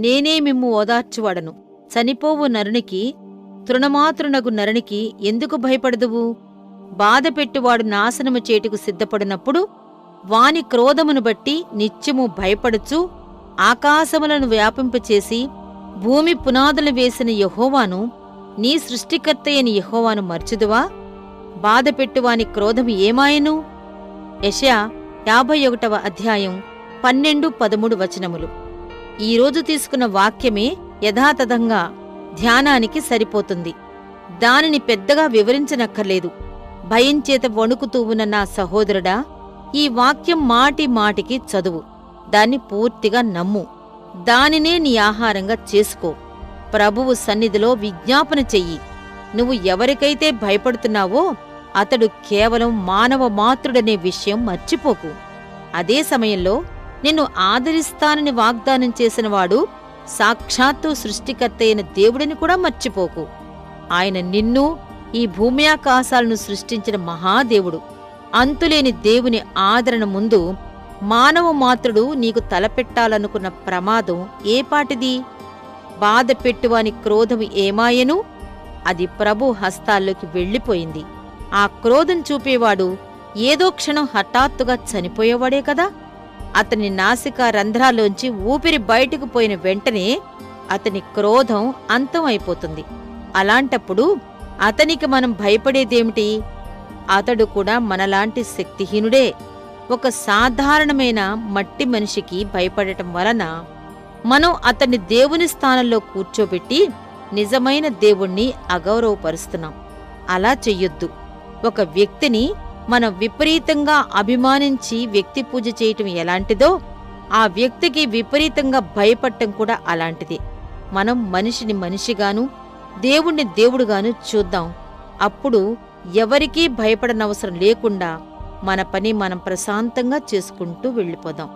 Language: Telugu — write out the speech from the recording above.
నేనే మిమ్ము ఓదార్చువాడను. చనిపోవు నరునికి, తృణమాతృనగు నరునికి ఎందుకు భయపడదువు? బాధపెట్టువాడు నాశనము చేటుకు సిద్ధపడినప్పుడు వాని క్రోధమును బట్టి నిత్యము భయపడుచు ఆకాశములను వ్యాపింపచేసి భూమి పునాదులు వేసిన యెహోవాను, నీ సృష్టికర్తయని యెహోవాను మర్చుదువా? బాధపెట్టువాని క్రోధము ఏమాయెను? యెషయా 51వ అధ్యాయం 12-13 వచనములు. ఈరోజు తీసుకున్న వాక్యమే యథాతథంగా ధ్యానానికి సరిపోతుంది. దానిని పెద్దగా వివరించనక్కర్లేదు. భయంచేత వణుకుతూ ఉన్న నా సహోదరుడా, ఈ వాక్యం మాటి మాటికి చదువు. దాన్ని పూర్తిగా నమ్ము. దానినే నీ ఆహారంగా చేసుకో. ప్రభువు సన్నిధిలో విజ్ఞాపన చెయ్యి. నువ్వు ఎవరికైతే భయపడుతున్నావో అతడు కేవలం మానవ మాత్రుడనే విషయం మర్చిపోకు. అదే సమయంలో నిన్ను ఆదరిస్తానని వాగ్దానం చేసినవాడు సాక్షాత్తు సృష్టికర్తయైన దేవుడిని కూడా మర్చిపోకు. ఆయన నిన్ను, ఈ భూమి ఆకాశాలను సృష్టించిన మహాదేవుడు. అంతులేని దేవుని ఆదరణ ముందు మానవ మాత్రుడు నీకు తలపెట్టాలనుకున్న ప్రమాదం ఏపాటిది? బాధపెట్టువాని క్రోధము ఏమాయెను? అది ప్రభు హస్తాల్లోకి వెళ్ళిపోయింది. ఆ క్రోధం చూపేవాడు ఏదో క్షణం హఠాత్తుగా చనిపోయేవాడే కదా. అతని నాసికా రంధ్రాల్లోంచి ఊపిరి బయటకు పోయిన వెంటనే అతని క్రోధం అంతం అయిపోతుంది. అలాంటప్పుడు అతనికి మనం భయపడేదేమిటి? అతడు కూడా మనలాంటి శక్తిహీనుడే. ఒక సాధారణమైన మట్టి మనిషికి భయపడటం వలన మనం అతన్ని దేవుని స్థానంలో కూర్చోబెట్టి నిజమైన దేవుణ్ణి అగౌరవపరుస్తున్నాం. అలా చెయ్యొద్దు. ఒక వ్యక్తిని మనం విపరీతంగా అభిమానించి వ్యక్తి పూజ చేయటం ఎలాంటిదో, ఆ వ్యక్తికి విపరీతంగా భయపడటం కూడా అలాంటిదే. మనం మనిషిని మనిషిగాను, దేవుణ్ణి దేవుడుగాను చూద్దాం. అప్పుడు ఎవరికీ భయపడనవసరం లేకుండా మన పని మనం ప్రశాంతంగా చేసుకుంటూ వెళ్ళిపోదాం.